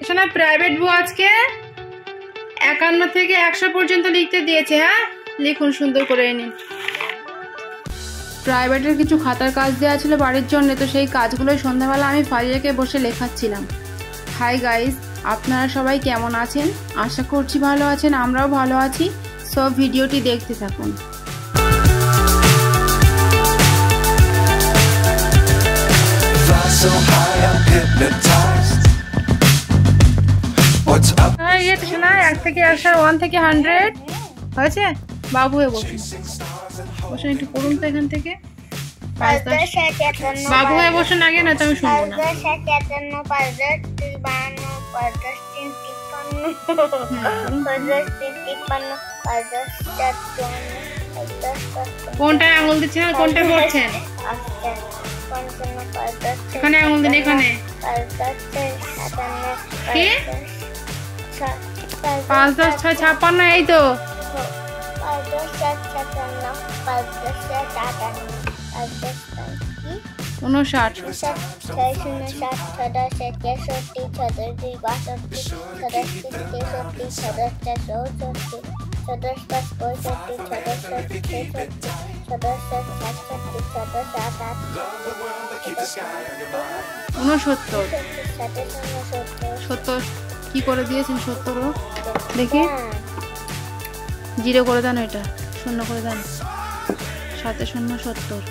শোনা প্রাইভেট বই আজকে 51 থেকে 100 পর্যন্ত লিখতে দিয়েছে। হ্যাঁ, লিখুন সুন্দর করে নিন। প্রাইভেটের কিছু খাতার কাজ দেওয়া ছিল বাড়ির জন্য, তো সেই কাজগুলোই সন্ধ্যাবেলা আমি ফারিয়াকে বসে লেখাচ্ছিলাম। হাই গাইস, আপনারা সবাই কেমন আছেন? আশা করছি ভালো আছেন, আমরাও ভালো আছি। সব ভিডিওটি দেখতে থাকুন। ये तो सुना 1 থেকে 100 1 থেকে 100 হয়েছে। বাবু হয়ে বসুন, বসুন একটু পড়ুন তো এখান থেকে। বাবু হয়ে বসুন আগে, না তো আমি শুনবো না। 5 কোনটায় আঙুল দিচ্ছেন আর কোনটায় পড়ছেন? এখানে আঙুল দিন, এখানে। কি 5 10 6 56 এই তো। 70 কি করে দিয়েছেন? 70 দেখি, 0 করে দেন, এটা 0 করে দেন। 7 0 70।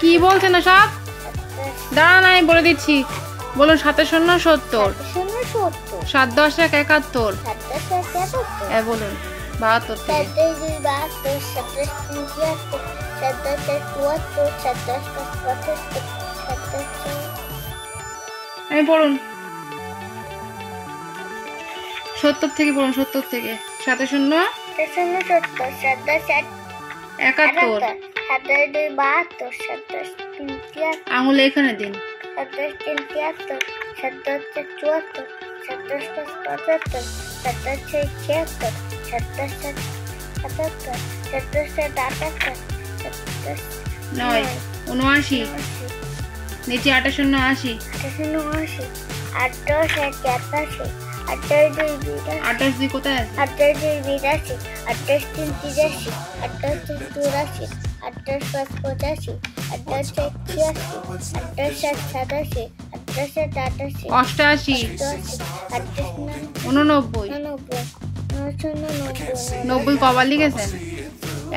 কি বলছেন না সব? দাঁড়া নাই বলে দিচ্ছি, বলুন। 7 0 70, 7 10 1 71, বলুন। 72 আমি পড়ুন। 70 থেকে পড়ুন, 70 থেকে। 7 0 71, আঙুলে এখানে দিন। 9 79, নিচে 8 0 80, 28 2 কোথায় আছে? 28 3 83, 28 84, 28 5 85, 28 6 86, 28 7 87, 88 89 90 কবার লিখেছেন?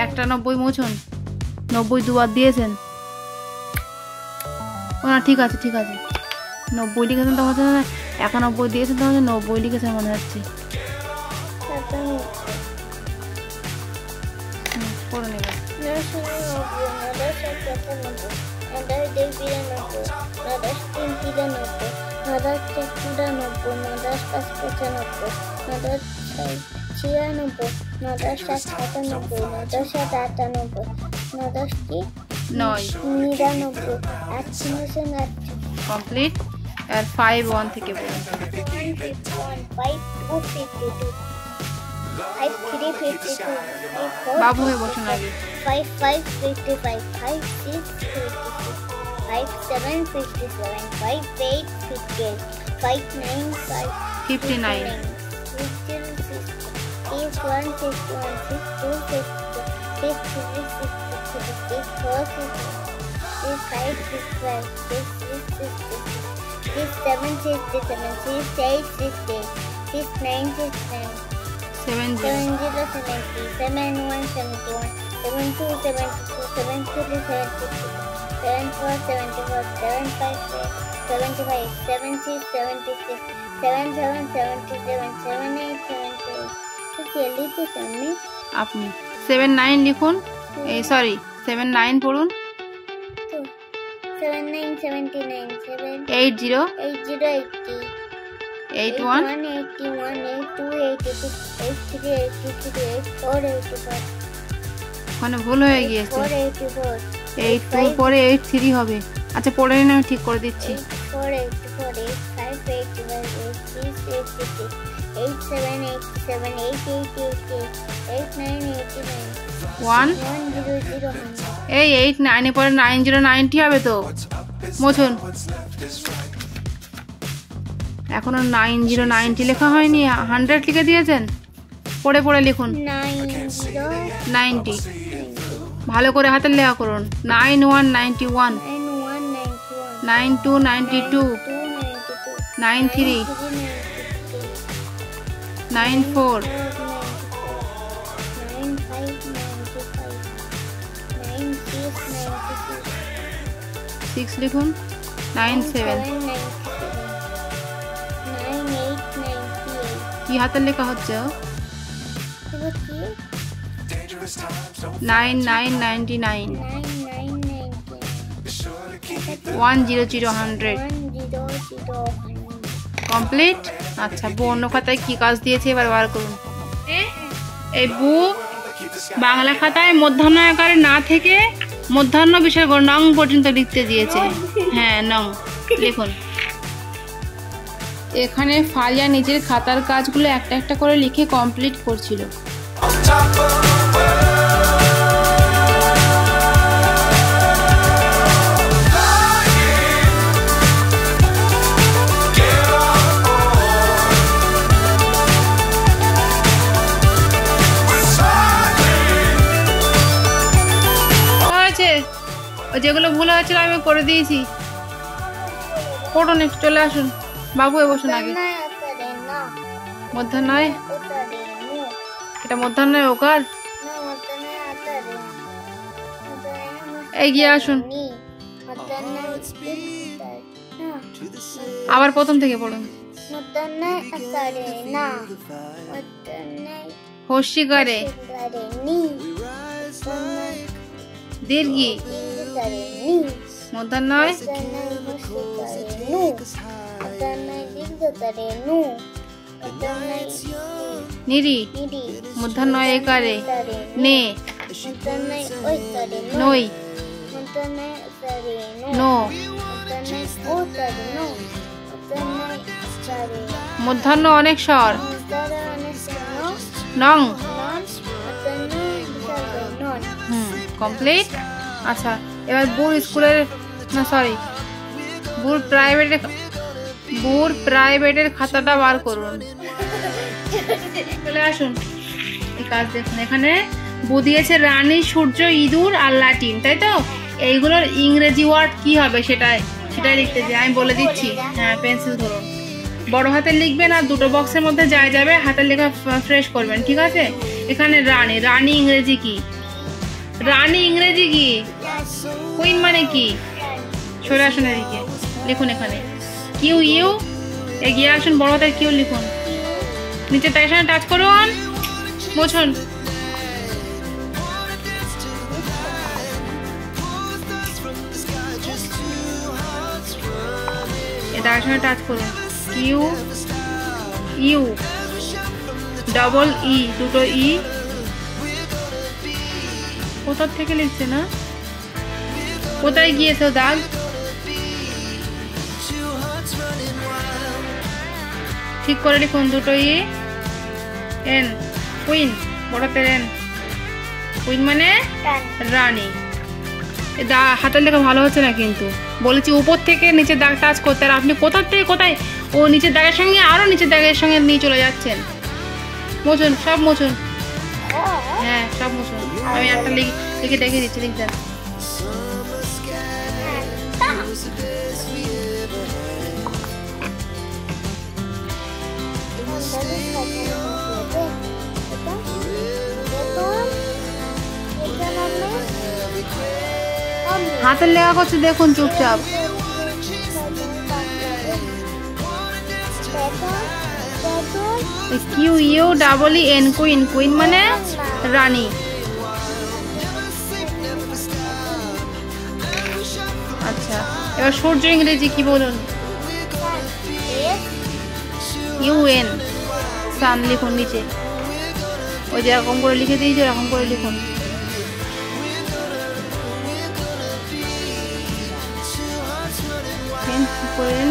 একটা 90 মুছুন। 90 দুবার দিয়েছেন। না ঠিক আছে, ঠিক আছে। 90 লিখেছেন তো মনে হয়, 91 দিয়েছেন তো 90 লিখেছেন মনে হচ্ছে। পড়ে নেবেন। 9 কমপ্লিট। আর 5 1 থেকে বলুন। 5 3 52, বাবু হয়ে বসুন আগে। 5 5 55, 5 6 56, 5 7 57, 5 8 58, 5 9 59, 6 1 61, 6 2 62, 6 3 63, 6 4 6 5 6 12, 6 6 6 7 67, 6 8 68, 6 9 69, 7 0 70 70, 7 1 71, 7 2 72, 7 3 76, 7 4 74, 7 5 75, 7 6 76, 7 7 77, 7 8 78. तो जल्दी से सामने আপনি 7 9 লিখুন। এই সরি 7 9 পড়ুন। तो 7 9 79, 7 80 80 80, 81 81 82 82, 83 83, 84 84, ওখানে ভুল হয়ে গিয়েছে। 4 84, 82 পরে 83 হবে। আচ্ছা পড়ে নিন, আমি ঠিক করে দিচ্ছি। 4 84, 85 81, 86 86, 87 87, 88 88, 89 89, 1 100 100. এই 8 9 পরে 9090 হবে তো মোছন। এখনো 9090 লেখা হয়নি, 100 লিখে দিয়েছেন। পড়ে পড়ে লিখুন 90। ভালো করে হাতের লেখা করুন। 9191 9292 93 94 6 লিখুন 97। কি হাতের লেখা হচ্ছে? 9999 100 কমপ্লিট। আচ্ছা, অন্য খাতায় কি কাজ দিয়েছে এবার বার করুন। এই বুক বাংলা খাতায় মধ্যাহ্ন আকারে না থেকে মধ্যাহ্ন বিষয় নং পর্যন্ত লিখতে দিয়েছে। হ্যাঁ, নং লিখুন। এখানে ফালিয়া নিজের খাতার কাজগুলো একটা একটা করে লিখে কমপ্লিট করছিল। যেগুলো ভুল হয়েছিল আমি করে দিয়েছি। পড়ুন, একটু চলে আসুন। বাবু বসুন আগে। মধ্যাহ্নয়, এটা মধ্যাহ্নয় ওকার। এগিয়ে আসুন, আবার প্রথম থেকে পড়ুন। হস্যিকারে দীর্ঘি মধ্যাহ্নয় নিরি মধ্যাহ্নয় একারে নে নই নো মধ্যাহ্ন অনেক স্বর নং। কমপ্লিট। আচ্ছা, এবার বুর স্কুলের না সরি বুর প্রাইভেটের খাতাটা বার করুন। চলে আসুন, এই কাজ দেখুন। এখানে বু দিয়েছে রানী, সূর্য, ইঁদুর আর লাটিন, তাই তো? এইগুলোর ইংরেজি ওয়ার্ড কি হবে সেটাই লিখতে দিই। আমি বলে দিচ্ছি। হ্যাঁ, পেন্সিল ধরুন, বড় হাতে লিখবেন আর দুটো বক্সের মধ্যে যাবে হাতের লেখা ফ্রেশ করবেন, ঠিক আছে? এখানে রানী ইংরেজি কি? রানী ইংরেজি কি? কুইন মানে কি? সরে আসুন এদিকে, লিখুন এখানে কিউ ইউ। এগিয়ে আসুন, বড় হাতের কিউ লিখুন। নিচে তার সঙ্গে টাচ করুন, মোছুন। তার সঙ্গে টাচ করুন, কিউ ইউ ডবল ই, দুটো ই। কোথার থেকে লিখছে না? কোথায় গিয়েছে দাগ? ঠিক করে লিখুন, দুটো ই। এন কুইন, বড়তে এন। কুইন মানে রানী। হাতের লেখা ভালো হচ্ছে না, কিন্তু বলেছি উপর থেকে নিচের দাগ টাচ করতে, আর আপনি কোথার থেকে কোথায় ও নিচের দাগের সঙ্গে আরো নিচের দাগের সঙ্গে নিয়ে চলে যাচ্ছেন। মোছুন, সব মোছুন। হ্যাঁ, সব মোছুন। আমি একটা লিখে দেখে দিচ্ছি, লিখতেন। হাতের লেখা করছে দেখুন, চুপচাপ। Q U double E N, queen. Queen মানে রানী। আচ্ছা, এবার সূর্য ইংরেজি কি বলুন? ইউএন, সান লিখুন নিচে। ওই যে এরকম করে লিখে দিয়েছে, এরকম করে লিখুন।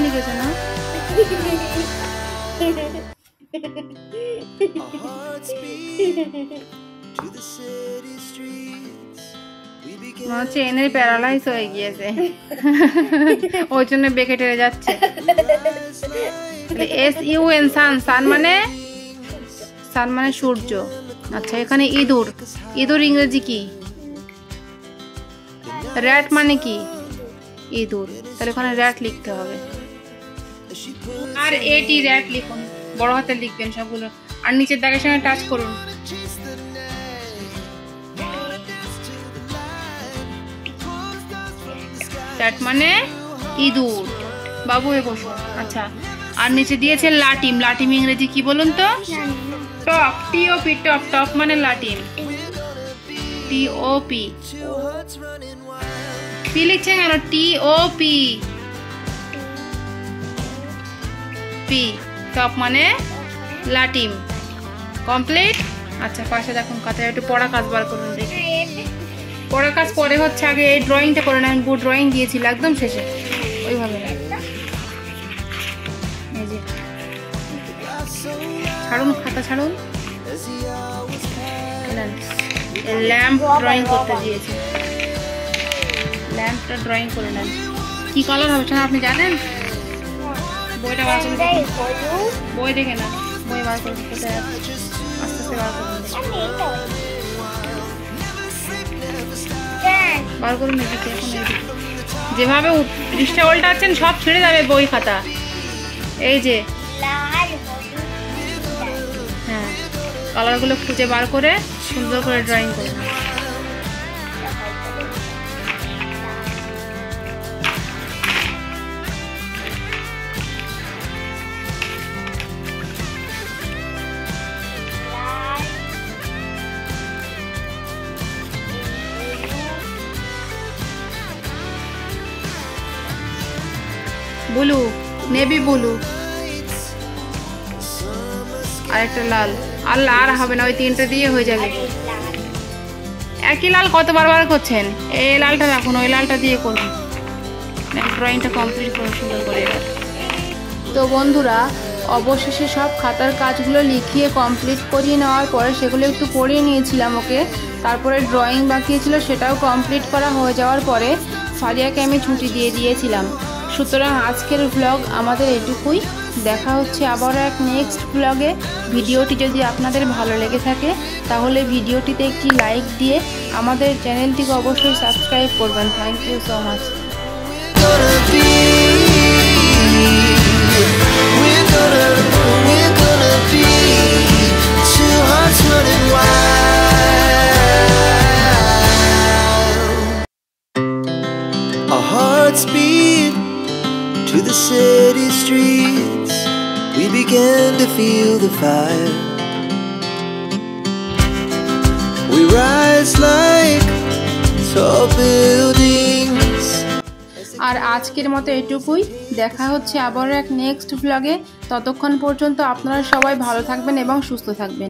লিখেছে না? মনে হচ্ছে এনের প্যারালাইজ হয়ে গিয়েছে, ওই জন্য বেঁকে টেরে যাচ্ছে। SUN সান, সান মানে সূর্য। আচ্ছা, এখানে ইঁদুর, ইঁদুর ইংরেজি কি? র্যাট মানে কি? ইঁদুর, তাহলে ওখানে র্যাট লিখতে হবে। আর এটি র্যাট লিখুন, বড় হাতে লিখবেন সবগুলো। আর নিচের দাগের সঙ্গে টাচ করুন। র্যাট মানে ইঁদুর। বাবু হয়ে বসুন। আচ্ছা, আর নিচে দিয়েছে লাটিম। লাটিম ইংরেজি কি বলুন তো? Top, TOP, top. টপ মানে লাটিম, TOP। পি লিখছেন কেন? TOP, P. টপ মানে লাটিম। কমপ্লিট। আচ্ছা, পাশে দেখুন খাতায় একটু পড়া কাজ বার করুন দেখি। পড়া কাজ পরে হচ্ছে, আগে এই ড্রয়িংটা করে নেন। গুড ড্রয়িং দিয়েছিল একদম শেষে, ওইভাবে এই যে ছাড়ুন, খাতা ছাড়ুন। ল্যাম্প ড্রয়িং করতে দিয়েছে, ল্যাম্পটা ড্রয়িং করে নেন। কি কালার হবে সেটা আপনি জানেন? বইটা বার করে, বই দেখে না, বই বার করে কোথায় আস্তে আস্তে বার করুন, বার করুন এদিকে। এখন যেভাবে পৃষ্ঠা উল্টাচ্ছেন সব ছেড়ে যাবে বই খাতা। এই যে হ্যাঁ, কালারগুলো খুঁজে বার করে সুন্দর করে ড্রয়িং করুন। ব্লু, নেভি ব্লু, আর একটা লাল। আর লাল হবে না, ওই তিনটে দিয়ে হয়ে যাবে। একই লাল কতবার বার করছেন? এই লালটা রাখুন, ওই লালটা দিয়ে করুন। ড্রয়িংটা কমপ্লিট করুন সুন্দর করে। তো বন্ধুরা, অবশেষে সব খাতার কাজগুলো লিখিয়ে কমপ্লিট করিয়ে নেওয়ার পরে সেগুলো একটু পড়িয়ে নিয়েছিলাম ওকে। তারপরে ড্রয়িং বাকি ছিল, সেটাও কমপ্লিট করা হয়ে যাওয়ার পরে ফারিয়াকে আমি ছুটি দিয়ে দিয়েছিলাম। সুতরাং আজকের ব্লগ আমাদের এটুকুই। দেখা হচ্ছে আবারও এক নেক্সট ব্লগে। ভিডিওটি যদি আপনাদের ভালো লেগে থাকে তাহলে ভিডিওটিতে একটি লাইক দিয়ে আমাদের চ্যানেলটিকে অবশ্যই সাবস্ক্রাইব করবেন। Thank you so much. Our hearts beat to the city streets. We began to feel the fire. We rise like tall buildings. আর আজকের মতো এটুকুই। দেখা হচ্ছে আবারও এক নেক্সট ব্লগে। ততক্ষণ পর্যন্ত আপনারা সবাই ভালো থাকবেন এবং সুস্থ থাকবেন।